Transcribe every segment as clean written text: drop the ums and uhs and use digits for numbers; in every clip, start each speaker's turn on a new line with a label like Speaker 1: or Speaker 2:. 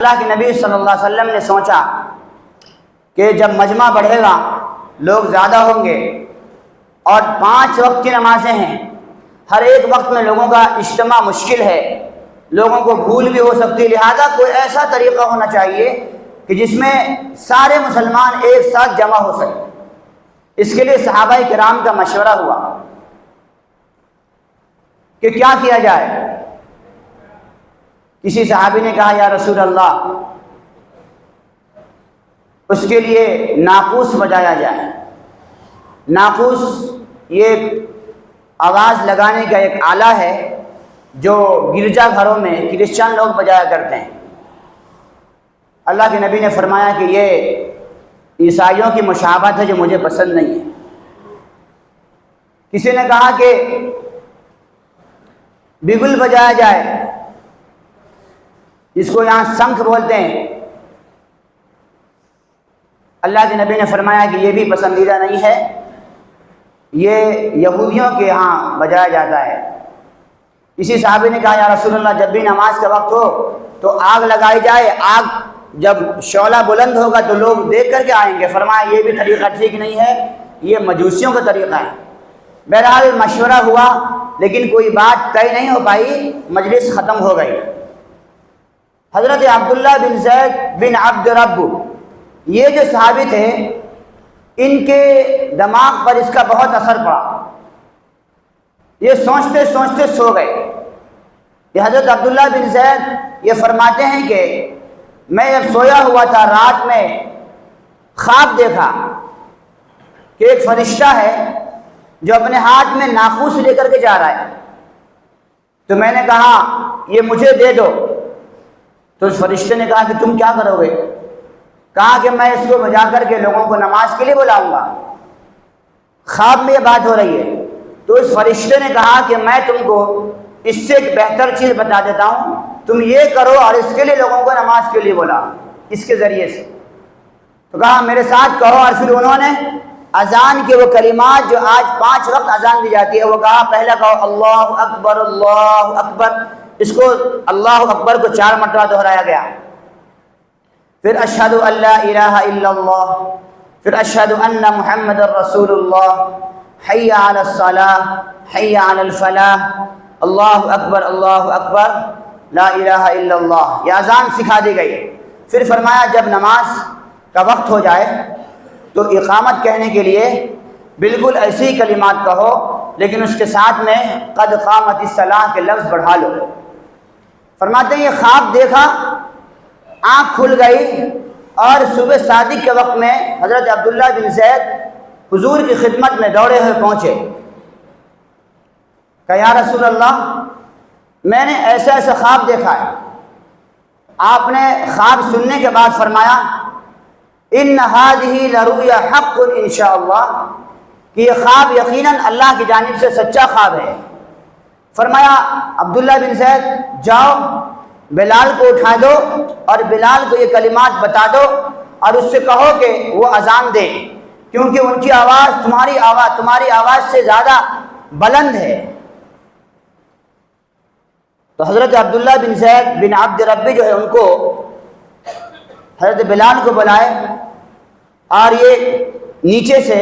Speaker 1: اللہ کے نبی صلی اللہ علیہ وسلم نے سوچا کہ جب مجمع بڑھے گا، لوگ زیادہ ہوں گے اور 5 وقت کی نمازیں ہیں، ہر ایک وقت میں لوگوں کا اجتماع مشکل ہے، لوگوں کو بھول بھی ہو سکتی، لہذا کوئی ایسا طریقہ ہونا چاہیے کہ جس میں سارے مسلمان ایک ساتھ جمع ہو سکیں۔ اس کے لیے صحابہ کرام کا مشورہ ہوا کہ کیا کیا جائے۔ کسی صحابی نے کہا یا رسول اللہ، اس کے لیے ناقوس بجایا جائے۔ ناقوس یہ آواز لگانے کا ایک آلہ ہے جو گرجا گھروں میں کرسچن لوگ بجایا کرتے ہیں۔ اللہ کے نبی نے فرمایا کہ یہ عیسائیوں کی مشابہت ہے جو مجھے پسند نہیں ہے۔ کسی نے کہا کہ بگل بجایا جائے، جس کو یہاں شنکھ بولتے ہیں۔ اللہ کے نبی نے فرمایا کہ یہ بھی پسندیدہ نہیں ہے، یہ یہودیوں کے ہاں بجایا جاتا ہے۔ کسی صحابی نے کہا یا رسول اللہ، جب بھی نماز کا وقت ہو تو آگ لگائی جائے، آگ جب شعلہ بلند ہوگا تو لوگ دیکھ کر کے آئیں گے۔ فرمایا یہ بھی طریقہ ٹھیک نہیں ہے، یہ مجوسیوں کا طریقہ ہے۔ بہرحال مشورہ ہوا لیکن کوئی بات طے نہیں ہو پائی، مجلس ختم ہو گئی۔ حضرت عبداللہ بن زید بن عبد رب، یہ جو صحابی تھے، ان کے دماغ پر اس کا بہت اثر پڑا۔ یہ سوچتے سوچتے سو گئے۔ یہ حضرت عبداللہ بن زید یہ فرماتے ہیں کہ میں جب سویا ہوا تھا، رات میں خواب دیکھا کہ ایک فرشتہ ہے جو اپنے ہاتھ میں ناقوس لے کر کے جا رہا ہے، تو میں نے کہا یہ مجھے دے دو۔ تو اس فرشتے نے کہا کہ تم کیا کرو گے؟ کہا کہ میں اس کو بجا کر کے لوگوں کو نماز کے لیے بلاؤں گا۔ خواب میں یہ بات ہو رہی ہے۔ تو اس فرشتے نے کہا کہ میں تم کو اس سے ایک بہتر چیز بتا دیتا ہوں، تم یہ کرو اور اس کے لیے لوگوں کو نماز کے لیے بولا، اس کے ذریعے سے۔ تو کہا میرے ساتھ کہو، اور پھر انہوں نے اذان کے وہ کلمات جو آج 5 وقت اذان دی جاتی ہے وہ کہا۔ پہلا کہو اللہ اکبر اللہ اکبر، اس کو اللہ اکبر کو 4 مرتبہ دہرایا گیا۔ پھر اشہد ان لا الہ الا اللہ، پھر اشہد ان محمد رسول اللہ، حی علی الصلاۃ حی علی الفلاح، اللہ اکبر لا الہ الا اللہ، یہ اذان سکھا دی گئی۔ پھر فرمایا جب نماز کا وقت ہو جائے تو اقامت کہنے کے لیے بالکل ایسی کلمات کہو، لیکن اس کے ساتھ میں قد قامت الصلاۃ کے لفظ بڑھا لو۔ فرماتے ہیں یہ خواب دیکھا، آنکھ کھل گئی، اور صبح صادق کے وقت میں حضرت عبداللہ بن زید حضور کی خدمت میں دوڑے ہوئے پہنچے۔ کہ یا رسول اللہ، میں نے ایسا ایسا خواب دیکھا ہے۔ آپ نے خواب سننے کے بعد فرمایا ان هذه لرؤيا حق انشاءاللہ، کہ یہ خواب یقیناً اللہ کی جانب سے سچا خواب ہے۔ فرمایا عبداللہ بن زید جاؤ بلال کو اٹھا دو اور بلال کو یہ کلمات بتا دو اور اس سے کہو کہ وہ اذان دے، کیونکہ ان کی آواز تمہاری آواز سے زیادہ بلند ہے۔ تو حضرت عبداللہ بن زید بن عبد ربی جو ہے ان کو حضرت بلال کو بلائے، اور یہ نیچے سے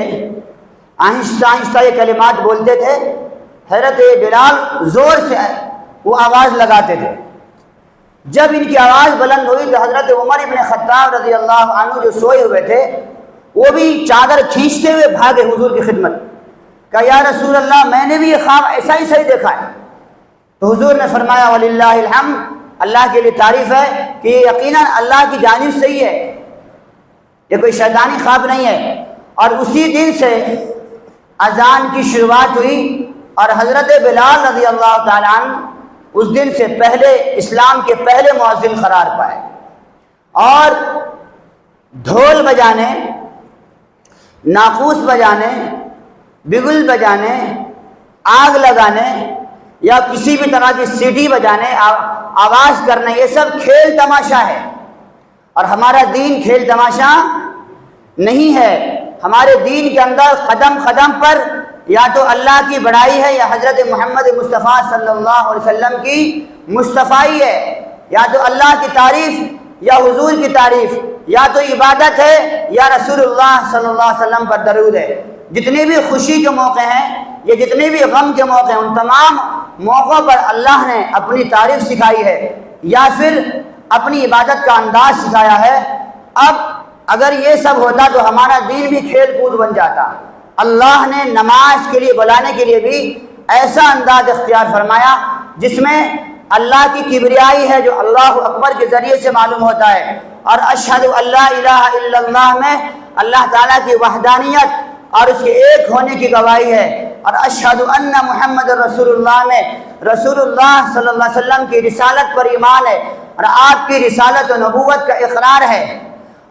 Speaker 1: آہستہ آہستہ یہ کلمات بولتے تھے۔ حضرت بلال زور سے وہ آواز لگاتے تھے۔ جب ان کی آواز بلند ہوئی تو حضرت عمر ابن خطاب رضی اللہ عنہ جو سوئے ہوئے تھے وہ بھی چادر کھینچتے ہوئے بھاگے حضور کی خدمت۔ کہا یا رسول اللہ، میں نے بھی یہ خواب ایسا ہی صحیح دیکھا ہے۔ تو حضور نے فرمایا وللہ الحمد، اللہ کے لیے تعریف ہے کہ یہ یقیناً اللہ کی جانب سے ہی ہے، یہ کوئی شیطانی خواب نہیں ہے۔ اور اسی دن سے اذان کی شروعات ہوئی، اور حضرت بلال رضی اللہ تعالیٰ عنہ اس دن سے پہلے اسلام کے پہلے مؤذن قرار پائے۔ اور ڈھول بجانے، ناقوس بجانے، بگل بجانے، آگ لگانے یا کسی بھی طرح کی سیٹی بجانے، آواز کرنا، یہ سب کھیل تماشا ہے۔ اور ہمارا دین کھیل تماشا نہیں ہے۔ ہمارے دین کے اندر قدم قدم پر یا تو اللہ کی بڑائی ہے یا حضرت محمد مصطفیٰ صلی اللہ علیہ وسلم کی مصطفیٰ ہے، یا تو اللہ کی تعریف یا حضور کی تعریف، یا تو عبادت ہے یا رسول اللہ صلی اللہ علیہ وسلم پر درود ہے۔ جتنے بھی خوشی کے موقع ہیں یا جتنے بھی غم کے موقع ہیں، ان تمام موقعوں پر اللہ نے اپنی تعریف سکھائی ہے یا پھر اپنی عبادت کا انداز سکھایا ہے۔ اب اگر یہ سب ہوتا تو ہمارا دین بھی کھیل کود بن جاتا۔ اللہ نے نماز کے لیے بلانے کے لیے بھی ایسا انداز اختیار فرمایا جس میں اللہ کی کبریائی ہے جو اللہ اکبر کے ذریعے سے معلوم ہوتا ہے، اور اشہد اللہ الہ الا اللہ میں اللہ تعالیٰ کی وحدانیت اور اس کے ایک ہونے کی گواہی ہے، اور اشہد ان محمد رسول اللہ میں رسول اللہ صلی اللہ علیہ وسلم کی رسالت پر ایمان ہے اور آپ کی رسالت و نبوت کا اقرار ہے۔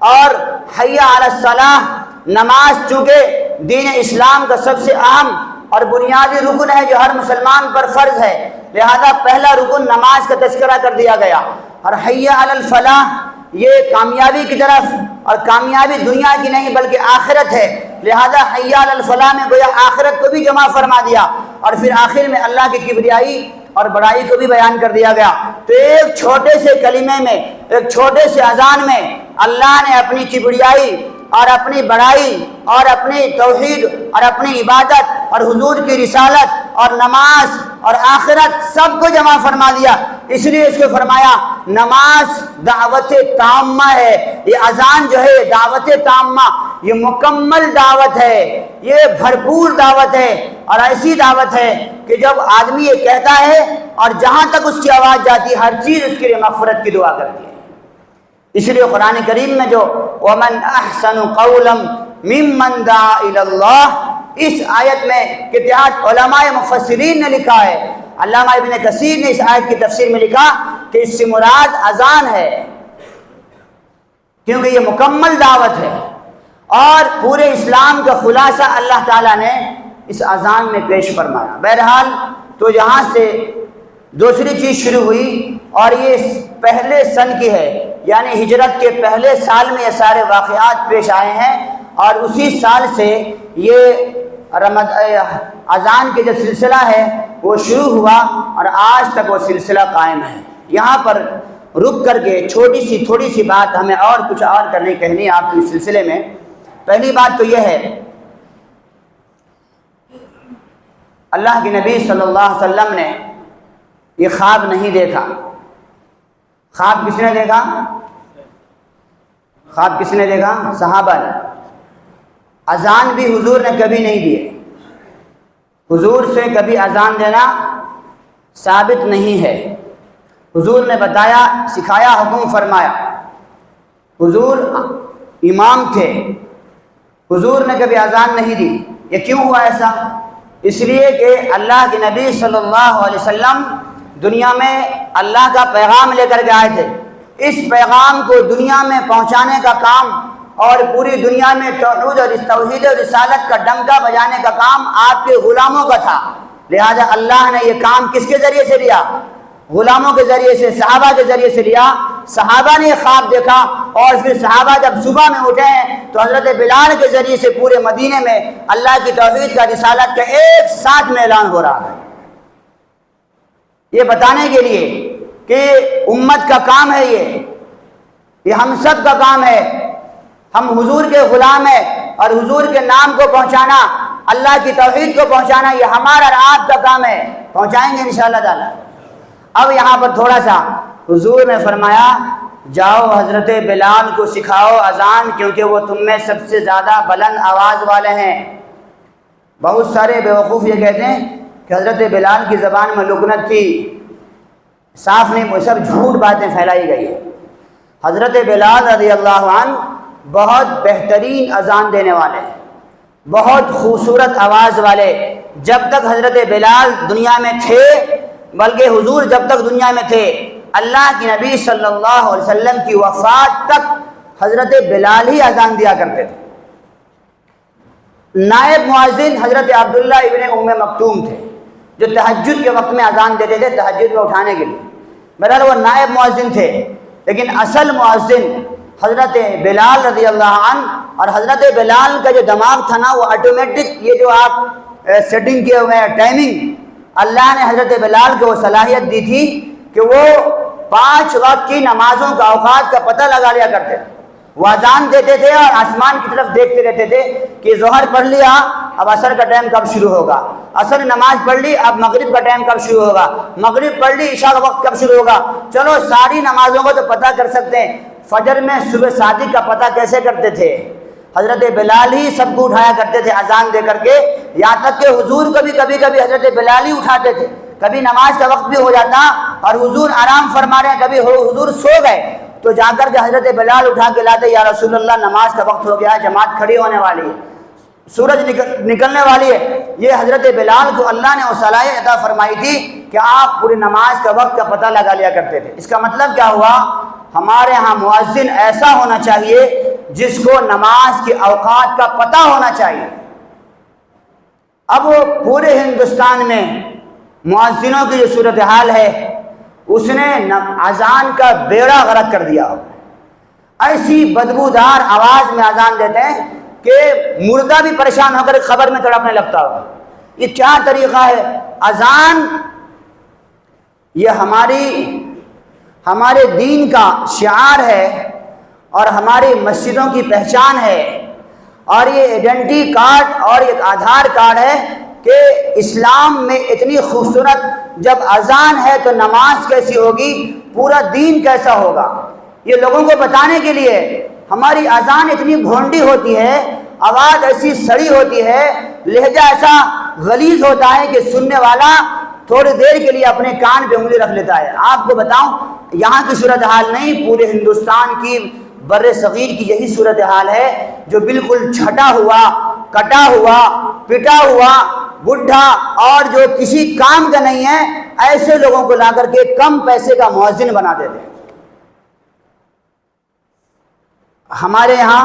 Speaker 1: اور حی علی الصلاح، نماز چونکہ دین اسلام کا سب سے اہم اور بنیادی رکن ہے جو ہر مسلمان پر فرض ہے، لہذا پہلا رکن نماز کا تذکرہ کر دیا گیا۔ اور حی علی الفلاح، یہ کامیابی کی طرف، اور کامیابی دنیا کی نہیں بلکہ آخرت ہے، لہذا حی علی الفلاح میں گویا آخرت کو بھی جمع فرما دیا، اور پھر آخر میں اللہ کی کبریائی اور بڑائی کو بھی بیان کر دیا گیا۔ تو ایک چھوٹے سے کلمے میں، ایک چھوٹے سے اذان میں اللہ نے اپنی کبریائی اور اپنی بڑائی اور اپنی توحید اور اپنی عبادت اور حضور کی رسالت اور نماز اور آخرت سب کو جمع فرما دیا۔ اس لیے اس کو فرمایا نماز دعوت تامہ ہے، یہ اذان جو ہے دعوت تامہ، یہ مکمل دعوت ہے، یہ بھرپور دعوت ہے، اور ایسی دعوت ہے کہ جب آدمی یہ کہتا ہے اور جہاں تک اس کی آواز جاتی ہے ہر چیز اس کے لیے مغفرت کی دعا کرتی ہے۔ اس لیے قرآن کریم میں جو وَمَنْ أَحْسَنُ قَوْلًا مِّمَّنْ دَعَا إِلَى اللَّهِ، اس آیت میں کے تحت علماء مفسرین نے لکھا ہے، علامہ ابن کثیر نے اس آیت کی تفسیر میں لکھا کہ اس سے مراد اذان ہے، کیونکہ یہ مکمل دعوت ہے، اور پورے اسلام کا خلاصہ اللہ تعالیٰ نے اس اذان میں پیش فرمایا۔ بہرحال تو یہاں سے دوسری چیز شروع ہوئی، اور یہ پہلے سن کی ہے، یعنی ہجرت کے پہلے سال میں یہ سارے واقعات پیش آئے ہیں، اور اسی سال سے یہ اذان کے جو سلسلہ ہے وہ شروع ہوا، اور آج تک وہ سلسلہ قائم ہے۔ یہاں پر رک کر کے تھوڑی سی بات ہمیں اور کچھ اور کہنی ہے آپ کے سلسلے میں۔ پہلی بات تو یہ ہے، اللہ کے نبی صلی اللہ علیہ وسلم نے یہ خواب نہیں دیکھا۔ خواب کس نے دیکھا؟ خواب کس نے دیکھا؟ صحابہ نے۔ اذان بھی حضور نے کبھی نہیں دیے، حضور سے کبھی اذان دینا ثابت نہیں ہے۔ حضور نے بتایا، سکھایا، حکم فرمایا، حضور امام تھے، حضور نے کبھی اذان نہیں دی۔ یہ کیوں ہوا ایسا؟ اس لیے کہ اللہ کے نبی صلی اللہ علیہ وسلم دنیا میں اللہ کا پیغام لے کر کے آئے تھے۔ اس پیغام کو دنیا میں پہنچانے کا کام اور پوری دنیا میں توحید اور رسالت کا ڈنکا بجانے کا کام آپ کے غلاموں کا تھا، لہذا اللہ نے یہ کام کس کے ذریعے سے لیا؟ غلاموں کے ذریعے سے، صحابہ کے ذریعے سے لیا۔ صحابہ نے یہ خواب دیکھا، اور پھر صحابہ جب صبح میں اٹھے ہیں تو حضرت بلال کے ذریعے سے پورے مدینے میں اللہ کی توحید کا، رسالت کا ایک ساتھ میں اعلان ہو رہا ہے، یہ بتانے کے لیے کہ امت کا کام ہے، یہ ہم سب کا کام ہے، ہم حضور کے غلام ہیں، اور حضور کے نام کو پہنچانا، اللہ کی توحید کو پہنچانا، یہ ہمارا اور آپ کا کام ہے، پہنچائیں گے انشاءاللہ تعالی۔ اب یہاں پر تھوڑا سا حضور نے فرمایا جاؤ حضرت بلال کو سکھاؤ اذان، کیونکہ وہ تم میں سب سے زیادہ بلند آواز والے ہیں۔ بہت سارے بیوقوف یہ کہتے ہیں کہ حضرت بلال کی زبان میں لکنت تھی، صاف نہیں، وہ سب جھوٹ باتیں پھیلائی گئی ہے۔ حضرت بلال رضی اللہ عنہ بہت بہترین اذان دینے والے ہیں، بہت خوبصورت آواز والے۔ جب تک حضرت بلال دنیا میں تھے، بلکہ حضور جب تک دنیا میں تھے، اللہ کے نبی صلی اللہ علیہ وسلم کی وفات تک حضرت بلال ہی اذان دیا کرتے تھے۔ نائب مؤذن حضرت عبداللہ ابن ام مکتوم تھے، جو تہجد کے وقت میں اذان دیتے تھے، تہجد میں اٹھانے کے لیے۔ بہرحال وہ نائب مؤذن تھے، لیکن اصل مؤذن حضرت بلال رضی اللہ عنہ، اور حضرت بلال کا جو دماغ تھا نا وہ آٹومیٹک، یہ جو آپ سیٹنگ کیے ہوئے ہیں ٹائمنگ، اللہ نے حضرت بلال کو وہ صلاحیت دی تھی کہ وہ 5 وقت کی نمازوں کا اوقات کا پتہ لگا لیا کرتے تھے۔ وہ اذان دیتے تھے اور آسمان کی طرف دیکھتے رہتے تھے کہ ظہر پڑھ لیا، اب عصر کا ٹائم کب شروع ہوگا، عصر نماز پڑھ لی، اب مغرب کا ٹائم کب شروع ہوگا، مغرب پڑھ لی، عشاء کا وقت کب شروع ہوگا۔ چلو ساری نمازوں کو تو پتہ کر سکتے ہیں، فجر میں صبح صادق کا پتہ کیسے کرتے تھے؟ حضرت بلال ہی سب کو اٹھایا کرتے تھے اذان دے کر کے، یہاں تک کہ حضور کو بھی کبھی کبھی حضرت بلال ہی اٹھاتے تھے۔ کبھی نماز کا وقت بھی ہو جاتا اور حضور آرام فرما رہے ہیں، کبھی حضور سو گئے تو جا کر کے حضرت بلال اٹھا کے لاتے، یا رسول اللہ نماز کا وقت ہو گیا، جماعت کھڑی ہونے والی ہے، سورج نکلنے والی ہے۔ یہ حضرت بلال کو اللہ نے وہ صلاحیت عطا فرمائی تھی کہ آپ پوری نماز کا وقت کا پتہ لگا لیا کرتے تھے۔ اس کا مطلب کیا ہوا؟ ہمارے ہاں مؤذن ایسا ہونا چاہیے جس کو نماز کے اوقات کا پتہ ہونا چاہیے۔ اب وہ پورے ہندوستان میں مؤذنوں کی جو صورتحال ہے، اس نے اذان کا بیڑا غرق کر دیا۔ ایسی بدبودار آواز میں اذان دیتے ہیں کہ مردہ بھی پریشان ہو کر خبر میں تڑپنے لگتا ہو۔ یہ کیا طریقہ ہے؟ اذان یہ ہمارے دین کا شعار ہے اور ہماری مسجدوں کی پہچان ہے، اور یہ آئیڈینٹی کارڈ اور ایک آدھار کارڈ ہے کہ اسلام میں اتنی خوبصورت جب اذان ہے تو نماز کیسی ہوگی، پورا دین کیسا ہوگا۔ یہ لوگوں کو بتانے کے لیے ہماری اذان اتنی گھونڈی ہوتی ہے، آواز ایسی سڑی ہوتی ہے، لہجہ ایسا غلیظ ہوتا ہے کہ سننے والا تھوڑی دیر کے لیے اپنے کان پہ انگلی رکھ لیتا ہے۔ آپ کو بتاؤں، یہاں کی صورتحال نہیں، پورے ہندوستان کی بر صغیر کی یہی صورتحال ہے، جو بالکل چھٹا ہوا، کٹا ہوا، پٹا ہوا، بڈھا اور جو کسی کام کا نہیں ہے، ایسے لوگوں کو لا کر کے کم پیسے کا مؤذن بنا دیتے ہیں۔ ہمارے یہاں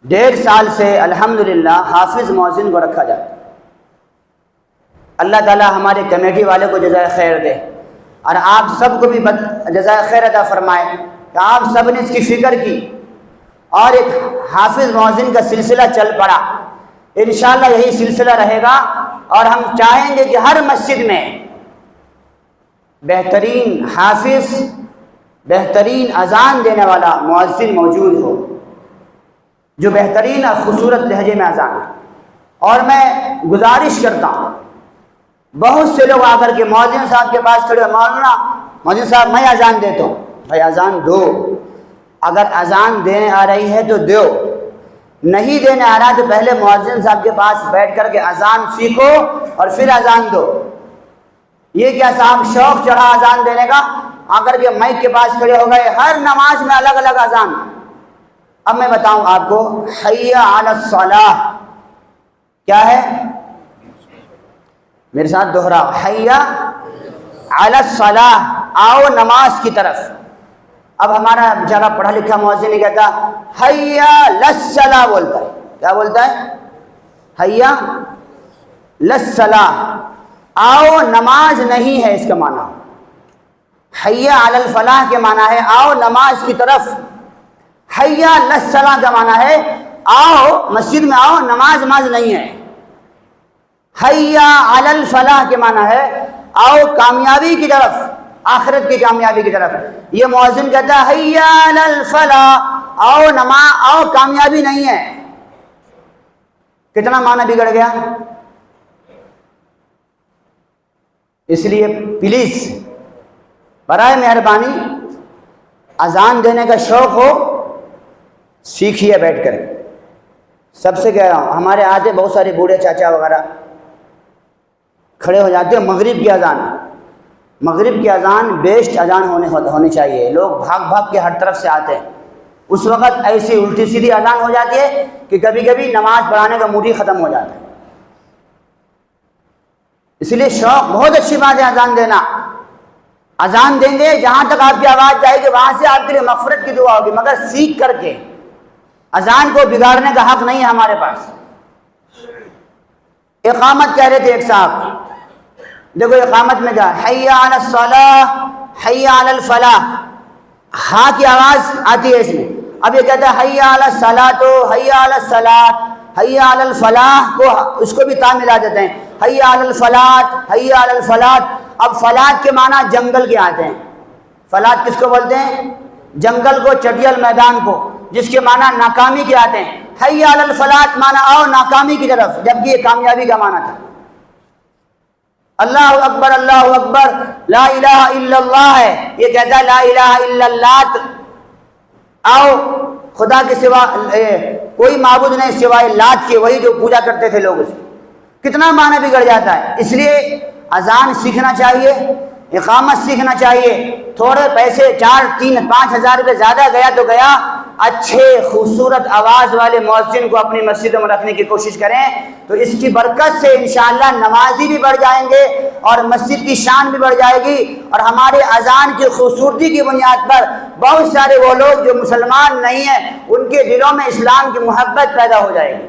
Speaker 1: 1.5 سال سے الحمدللہ حافظ مؤذن کو رکھا جاتا ہے۔ اللہ تعالی ہمارے کمیٹی والے کو جزائے خیر دے، اور آپ سب کو بھی جزائے خیر عطا فرمائے کہ آپ سب نے اس کی فکر کی اور ایک حافظ مؤذن کا سلسلہ چل پڑا۔ انشاءاللہ یہی سلسلہ رہے گا، اور ہم چاہیں گے کہ ہر مسجد میں بہترین حافظ، بہترین اذان دینے والا مؤذن موجود ہو، جو بہترین اور خوبصورت لہجے میں اذان دے۔ اور میں گزارش کرتا ہوں، بہت سے لوگ آ کر کے مؤذن صاحب کے پاس کھڑے، مولانا مؤذن صاحب میں اذان دیتا ہوں۔ بھائی اذان دو، اگر اذان دینے آ رہی ہے تو دو، نہیں دینے آ رہا تو پہلے مؤذن صاحب کے پاس بیٹھ کر کے اذان سیکھو اور پھر اذان دو۔ یہ کیا صاحب شوق چڑھا اذان دینے کا، آ کر کے مائک کے پاس کھڑے ہو گئے، ہر نماز میں الگ الگ اذان۔ اب میں بتاؤں آپ کو، حی علی الصلاۃ کیا ہے؟ میرے ساتھ دوہرا، حی علی الصلاۃ، آؤ نماز کی طرف۔ اب ہمارا بیچارہ پڑھا لکھا مؤذن نہیں کہتا حی للصلاۃ، بولتا ہے، کیا بولتا ہے؟ حی للصلاۃ، آؤ نماز نہیں ہے اس کا معنی۔ حی علی الفلاح کے معنی ہے آؤ نماز کی طرف۔ حی للصلاۃ کا معنی ہے آؤ مسجد میں آؤ، نماز نہیں ہے۔ حی علی الفلاح کے معنی ہے آؤ کامیابی کی طرف، آخرت کی کامیابی کی طرف۔ یہ مؤذن کہتا ہے حی علی الفلاح، آؤ کامیابی نہیں ہے۔ کتنا معنی بگڑ گیا۔ اس لیے پلیز برائے مہربانی، اذان دینے کا شوق ہو سیکھیے بیٹھ کر۔ سب سے کہہ رہا ہوں، ہمارے آتے بہت سارے بوڑھے چاچا وغیرہ کھڑے ہو جاتے ہیں، مغرب کی اذان بیسٹ اذان ہونی چاہیے۔ لوگ بھاگ بھاگ کے ہر طرف سے آتے ہیں، اس وقت ایسی الٹی سیدھی اذان ہو جاتی ہے کہ کبھی کبھی نماز پڑھانے کا موڈ ہی ختم ہو جاتا ہے۔ اس لیے شوق بہت اچھی بات ہے اذان دینا۔ اذان دیں گے، جہاں تک آپ کی آواز جائے گی وہاں سے آپ کے لیے مغفرت کی دعا ہوگی، مگر سیکھ کر کے۔ اذان کو بگاڑنے کا حق نہیں ہے ہمارے پاس۔ اقامت کہہ رہے تھے ایک صاحب، دیکھو اقامت میں کیا، حی علی الصلاۃ، حی علی الفلاح، ہاں کی آواز آتی ہے اس میں۔ اب یہ کہتا ہے حی علی الصلاۃ، حی علی الصلاۃ، حی علی الفلاح کو اس کو بھی تا ملا دیتے ہیں، حی علی الفلاح، حی علی الفلاح۔ اب فلات کے معنی جنگل کے آتے ہیں. فلات کس کو بولتے ہیں؟ جنگل کو، چٹیل میدان کو، جس کے معنی ناکامی کے آتے ہیں. حی علی الفلاح معنی آؤ ناکامی کی طرف، جبکہ یہ کامیابی کا معنی تھا. اللہ اکبر اللہ اکبر لا الہ الا اللہ ہے، یہ کہتا ہے لا الہ الا اللہ، آؤ خدا کے سوا کوئی معبود نہیں سوائے لات کے، وہی جو پوجا کرتے تھے لوگ. اس کتنا معنی بگڑ جاتا ہے. اس لیے اذان سیکھنا چاہیے، اقامت سیکھنا چاہیے. تھوڑے پیسے 4 3 5 ہزار روپے زیادہ گیا تو گیا، اچھے خوبصورت آواز والے مؤذن کو اپنی مسجدوں میں رکھنے کی کوشش کریں، تو اس کی برکت سے انشاءاللہ نمازی بھی بڑھ جائیں گے اور مسجد کی شان بھی بڑھ جائے گی، اور ہمارے اذان کی خوبصورتی کی بنیاد پر بہت سارے وہ لوگ جو مسلمان نہیں ہیں ان کے دلوں میں اسلام کی محبت پیدا ہو جائے گی.